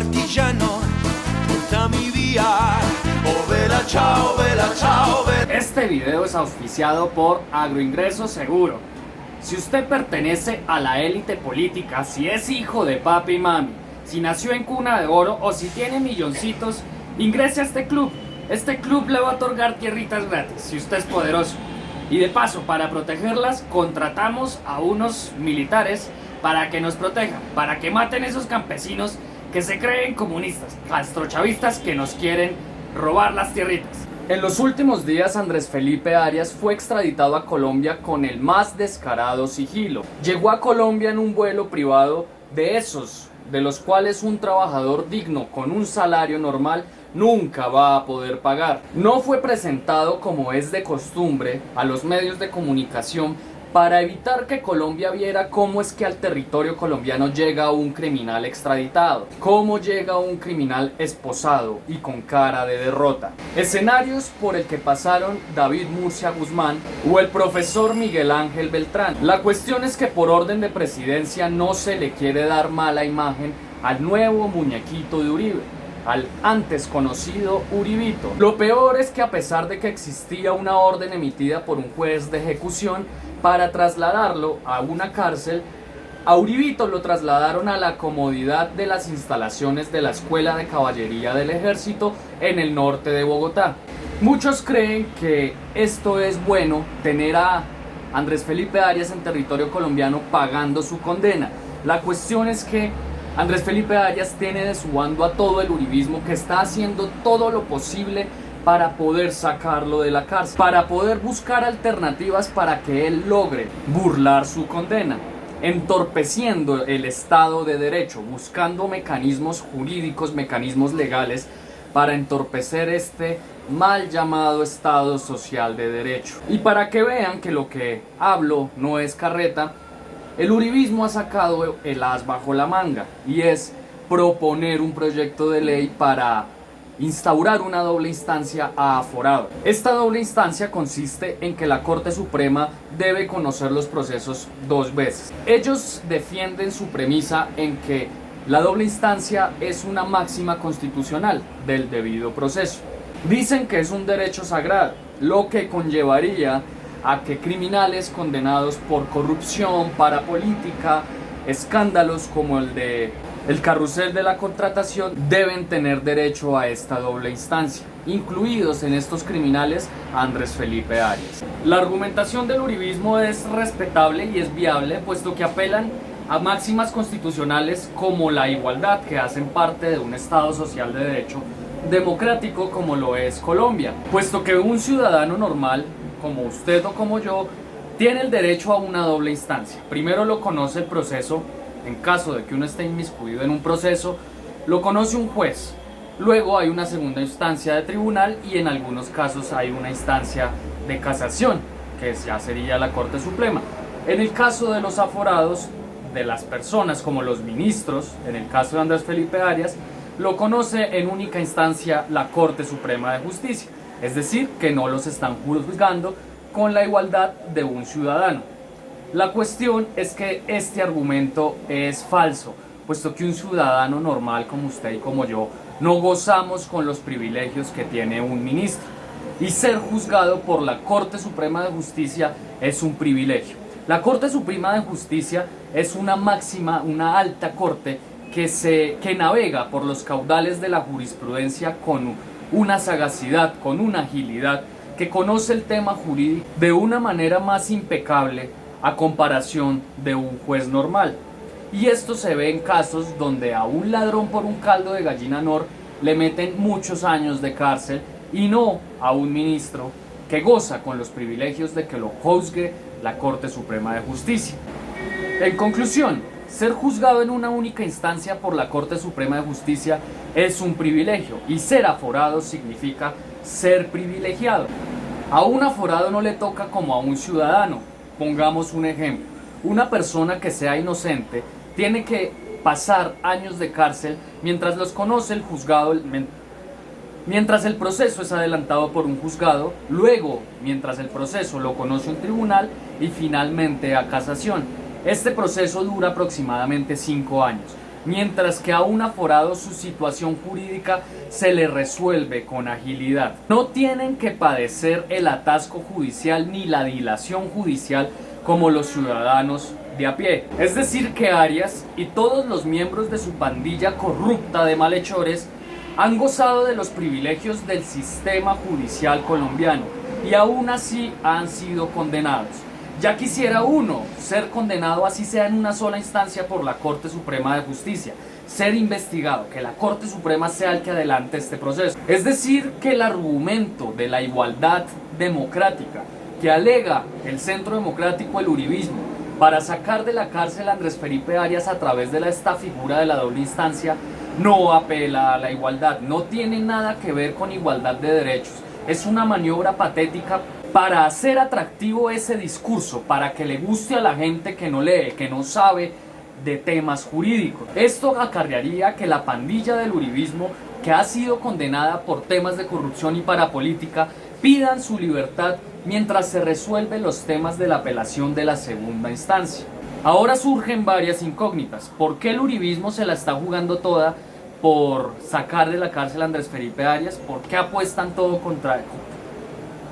partigiano, portami via. Oh vela ciao, vela ciao, vela. Este video es auspiciado por Agroingreso Seguro. Si usted pertenece a la élite política, si es hijo de papi y mami, si nació en cuna de oro o si tiene milloncitos, ingrese a este club. Este club le va a otorgar tierritas gratis si usted es poderoso. Y de paso, para protegerlas, contratamos a unos militares para que nos protejan, para que maten esos campesinos que se creen comunistas, castrochavistas que nos quieren robar las tierritas. En los últimos días, Andrés Felipe Arias fue extraditado a Colombia con el más descarado sigilo. Llegó a Colombia en un vuelo privado de esos, de los cuales un trabajador digno con un salario normal nunca va a poder pagar. No fue presentado como es de costumbre a los medios de comunicación para evitar que Colombia viera cómo es que al territorio colombiano llega un criminal extraditado, cómo llega un criminal esposado y con cara de derrota. Escenarios por el que pasaron David Murcia Guzmán o el profesor Miguel Ángel Beltrán. La cuestión es que por orden de presidencia no se le quiere dar mala imagen al nuevo muñequito de Uribe, al antes conocido Uribito. Lo peor es que a pesar de que existía una orden emitida por un juez de ejecución para trasladarlo a una cárcel, a Uribito lo trasladaron a la comodidad de las instalaciones de la Escuela de Caballería del Ejército en el norte de Bogotá. Muchos creen que esto es bueno, tener a Andrés Felipe Arias en territorio colombiano pagando su condena. La cuestión es que Andrés Felipe Arias tiene de su bando a todo el uribismo, que está haciendo todo lo posible para poder sacarlo de la cárcel, para poder buscar alternativas para que él logre burlar su condena, entorpeciendo el Estado de Derecho, buscando mecanismos jurídicos, mecanismos legales para entorpecer este mal llamado Estado Social de Derecho. Y para que vean que lo que hablo no es carreta, el uribismo ha sacado el as bajo la manga y es proponer un proyecto de ley para instaurar una doble instancia a aforado. Esta doble instancia consiste en que la Corte Suprema debe conocer los procesos 2 veces. Ellos defienden su premisa en que la doble instancia es una máxima constitucional del debido proceso. Dicen que es un derecho sagrado, lo que conllevaría a que criminales condenados por corrupción, parapolítica, escándalos como el de el carrusel de la contratación deben tener derecho a esta doble instancia, incluidos en estos criminales Andrés Felipe Arias. La argumentación del uribismo es respetable y es viable, puesto que apelan a máximas constitucionales como la igualdad, que hacen parte de un Estado social de derecho democrático como lo es Colombia, puesto que un ciudadano normal como usted o como yo, tiene el derecho a una doble instancia. Primero lo conoce el proceso, en caso de que uno esté inmiscuido en un proceso, lo conoce un juez. Luego hay una segunda instancia de tribunal y en algunos casos hay una instancia de casación, que ya sería la Corte Suprema. En el caso de los aforados, de las personas como los ministros, en el caso de Andrés Felipe Arias, lo conoce en única instancia la Corte Suprema de Justicia. Es decir, que no los están juzgando con la igualdad de un ciudadano. La cuestión es que este argumento es falso, puesto que un ciudadano normal como usted y como yo no gozamos con los privilegios que tiene un ministro. Y ser juzgado por la Corte Suprema de Justicia es un privilegio. La Corte Suprema de Justicia es una máxima, una alta corte que navega por los caudales de la jurisprudencia con una sagacidad, con una agilidad, que conoce el tema jurídico de una manera más impecable a comparación de un juez normal. Y esto se ve en casos donde a un ladrón por un caldo de gallina Nor le meten muchos años de cárcel y no a un ministro que goza con los privilegios de que lo juzgue la Corte Suprema de Justicia. En conclusión, ser juzgado en una única instancia por la Corte Suprema de Justicia es un privilegio y ser aforado significa ser privilegiado. A un aforado no le toca como a un ciudadano. Pongamos un ejemplo. Una persona que sea inocente tiene que pasar años de cárcel mientras los conoce el juzgado, mientras el proceso es adelantado por un juzgado, luego mientras el proceso lo conoce un tribunal y finalmente a casación. Este proceso dura aproximadamente 5 años. mientras que a un aforado su situación jurídica se le resuelve con agilidad. No tienen que padecer el atasco judicial ni la dilación judicial como los ciudadanos de a pie. Es decir que Arias y todos los miembros de su pandilla corrupta de malhechores han gozado de los privilegios del sistema judicial colombiano y aún así han sido condenados. Ya quisiera uno ser condenado así sea en una sola instancia por la Corte Suprema de Justicia, ser investigado, que la Corte Suprema sea el que adelante este proceso. Es decir, que el argumento de la igualdad democrática que alega el Centro Democrático, el uribismo, para sacar de la cárcel a Andrés Felipe Arias a través de esta figura de la doble instancia, no apela a la igualdad, no tiene nada que ver con igualdad de derechos. Es una maniobra patética para hacer atractivo ese discurso, para que le guste a la gente que no lee, que no sabe de temas jurídicos. Esto acarrearía que la pandilla del uribismo, que ha sido condenada por temas de corrupción y parapolítica, pidan su libertad mientras se resuelven los temas de la apelación de la segunda instancia. Ahora surgen varias incógnitas. ¿Por qué el uribismo se la está jugando toda por sacar de la cárcel a Andrés Felipe Arias? ¿Por qué apuestan todo contra él?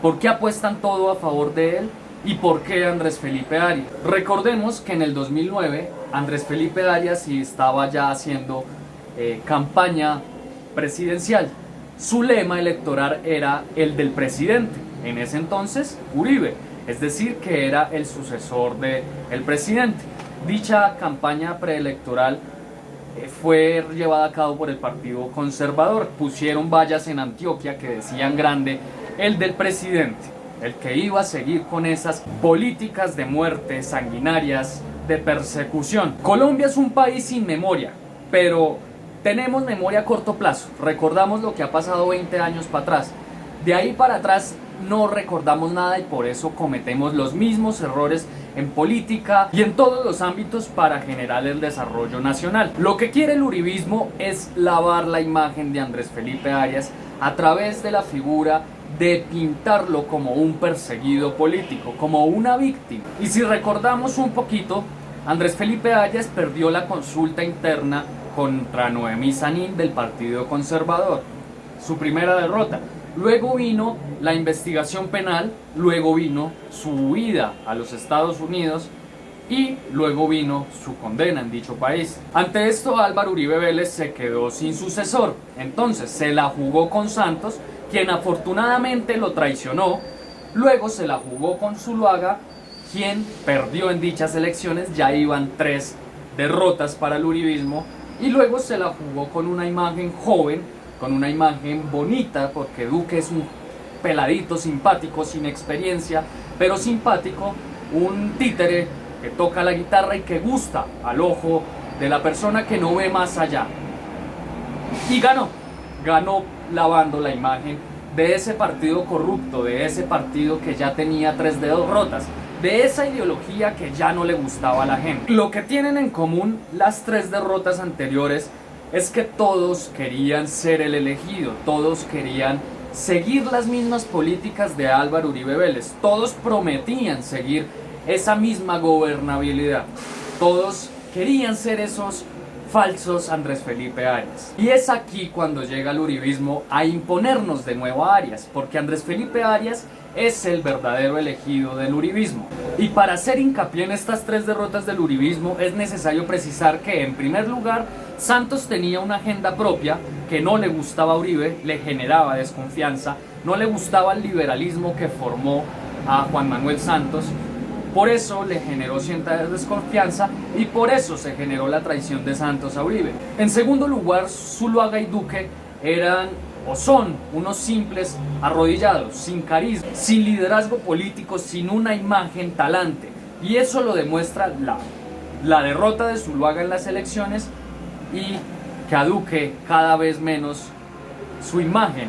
¿Por qué apuestan todo a favor de él? ¿Y por qué Andrés Felipe Arias? Recordemos que en el 2009 Andrés Felipe Arias estaba ya haciendo campaña presidencial. Su lema electoral era el del presidente, en ese entonces Uribe, es decir, que era el sucesor del presidente. Dicha campaña preelectoral fue llevada a cabo por el Partido Conservador. Pusieron vallas en Antioquia que decían grande el del presidente, el que iba a seguir con esas políticas de muerte sanguinarias, de persecución. Colombia es un país sin memoria, pero tenemos memoria a corto plazo. Recordamos lo que ha pasado 20 años para atrás. De ahí para atrás no recordamos nada y por eso cometemos los mismos errores en política y en todos los ámbitos para generar el desarrollo nacional. Lo que quiere el uribismo es lavar la imagen de Andrés Felipe Arias a través de la figura de pintarlo como un perseguido político, como una víctima. Y si recordamos un poquito, Andrés Felipe Arias perdió la consulta interna contra Noemí Sanín del Partido Conservador, su primera derrota. Luego vino la investigación penal, luego vino su huida a los Estados Unidos y luego vino su condena en dicho país. Ante esto, Álvaro Uribe Vélez se quedó sin sucesor, entonces se la jugó con Santos, quien afortunadamente lo traicionó. Luego se la jugó con Zuluaga, quien perdió en dichas elecciones, ya iban 3 derrotas para el uribismo, y luego se la jugó con una imagen joven, con una imagen bonita, porque Duque es un peladito simpático, sin experiencia, pero simpático, un títere que toca la guitarra y que gusta al ojo de la persona que no ve más allá. Y ganó lavando la imagen de ese partido corrupto, de ese partido que ya tenía 3 derrotas, de esa ideología que ya no le gustaba a la gente. Lo que tienen en común las 3 derrotas anteriores es que todos querían ser el elegido, todos querían seguir las mismas políticas de Álvaro Uribe Vélez, todos prometían seguir esa misma gobernabilidad, todos querían ser esos falsos Andrés Felipe Arias. Y es aquí cuando llega el uribismo a imponernos de nuevo a Arias, porque Andrés Felipe Arias es el verdadero elegido del uribismo. Y para hacer hincapié en estas 3 derrotas del uribismo es necesario precisar que, en primer lugar, Santos tenía una agenda propia que no le gustaba a Uribe, le generaba desconfianza, no le gustaba el liberalismo que formó a Juan Manuel Santos. Por eso le generó cierta desconfianza y por eso se generó la traición de Santos a Uribe. En segundo lugar, Zuluaga y Duque eran o son unos simples arrodillados, sin carisma, sin liderazgo político, sin una imagen talante. Y eso lo demuestra la derrota de Zuluaga en las elecciones y que a Duque cada vez menos su imagen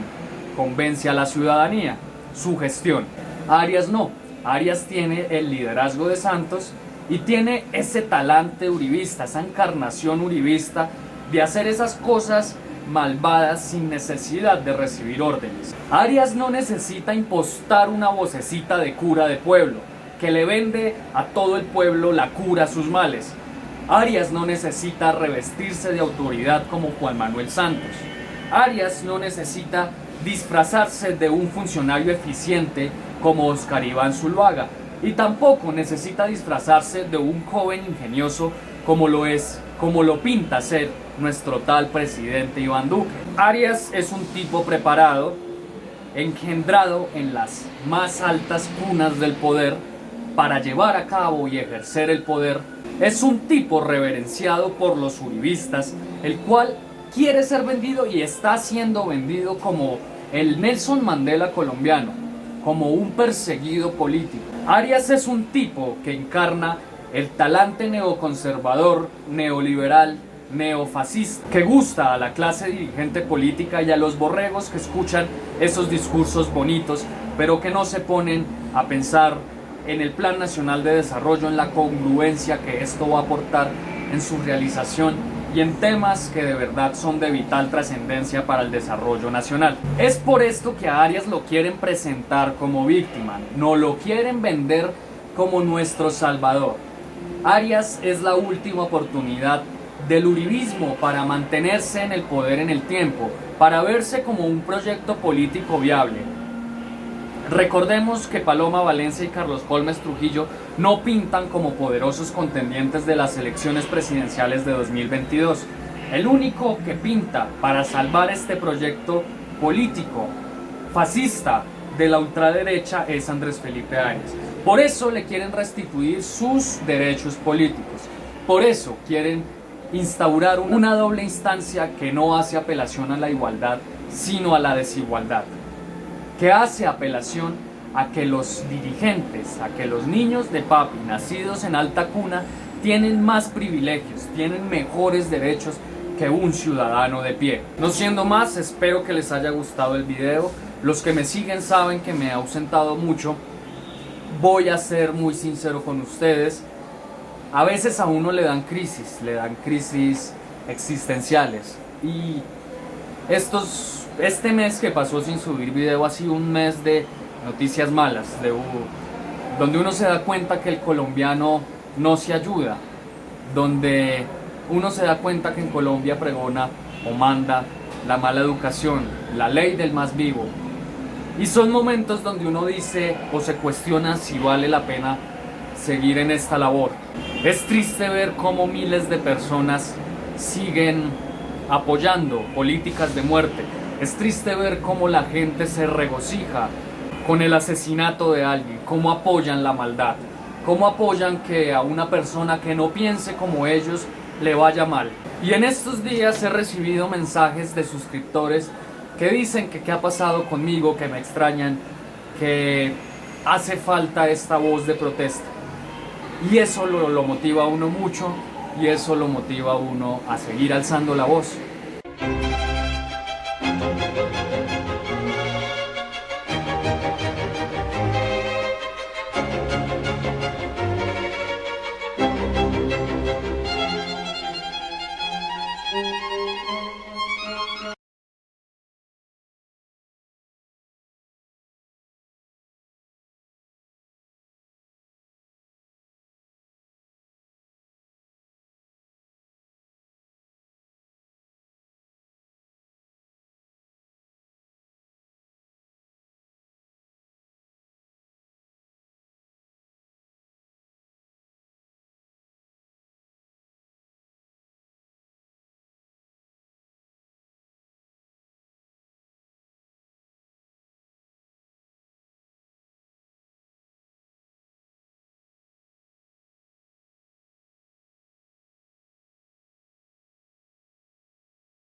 convence a la ciudadanía, su gestión. Arias no. Arias tiene el liderazgo de Santos y tiene ese talante uribista, esa encarnación uribista de hacer esas cosas malvadas sin necesidad de recibir órdenes. Arias no necesita impostar una vocecita de cura de pueblo que le vende a todo el pueblo la cura a sus males. Arias no necesita revestirse de autoridad como Juan Manuel Santos. Arias no necesita disfrazarse de un funcionario eficiente como Oscar Iván Zuluaga. Y tampoco necesita disfrazarse de un joven ingenioso como lo pinta ser nuestro tal presidente Iván Duque. Arias es un tipo preparado, engendrado en las más altas cunas del poder para llevar a cabo y ejercer el poder. Es un tipo reverenciado por los uribistas, el cual quiere ser vendido y está siendo vendido como el Nelson Mandela colombiano, como un perseguido político. Arias es un tipo que encarna el talante neoconservador, neoliberal, neofascista, que gusta a la clase dirigente política y a los borregos que escuchan esos discursos bonitos, pero que no se ponen a pensar en el Plan Nacional de Desarrollo, en la congruencia que esto va a aportar en su realización y en temas que de verdad son de vital trascendencia para el desarrollo nacional. Es por esto que a Arias lo quieren presentar como víctima, no lo quieren vender como nuestro salvador. Arias es la última oportunidad del uribismo para mantenerse en el poder en el tiempo, para verse como un proyecto político viable. Recordemos que Paloma Valencia y Carlos Holmes Trujillo no pintan como poderosos contendientes de las elecciones presidenciales de 2022. El único que pinta para salvar este proyecto político fascista de la ultraderecha es Andrés Felipe Arias. Por eso le quieren restituir sus derechos políticos. Por eso quieren instaurar una doble instancia que no hace apelación a la igualdad, sino a la desigualdad, que hace apelación a que los dirigentes, a que los niños de papi nacidos en alta cuna tienen más privilegios, tienen mejores derechos que un ciudadano de pie. No siendo más, espero que les haya gustado el video. Los que me siguen saben que me he ausentado mucho. Voy a ser muy sincero con ustedes. A veces a uno le dan crisis existenciales. Y este mes que pasó sin subir video ha sido un mes de noticias malas, donde uno se da cuenta que el colombiano no se ayuda, donde uno se da cuenta que en Colombia pregona o manda la mala educación, la ley del más vivo. Y son momentos donde uno dice o se cuestiona si vale la pena seguir en esta labor. Es triste ver cómo miles de personas siguen apoyando políticas de muerte. Es triste ver cómo la gente se regocija con el asesinato de alguien, cómo apoyan la maldad, cómo apoyan que a una persona que no piense como ellos le vaya mal. Y en estos días he recibido mensajes de suscriptores que dicen que qué ha pasado conmigo, que me extrañan, que hace falta esta voz de protesta. Y eso lo motiva a uno mucho, y eso lo motiva a uno a seguir alzando la voz.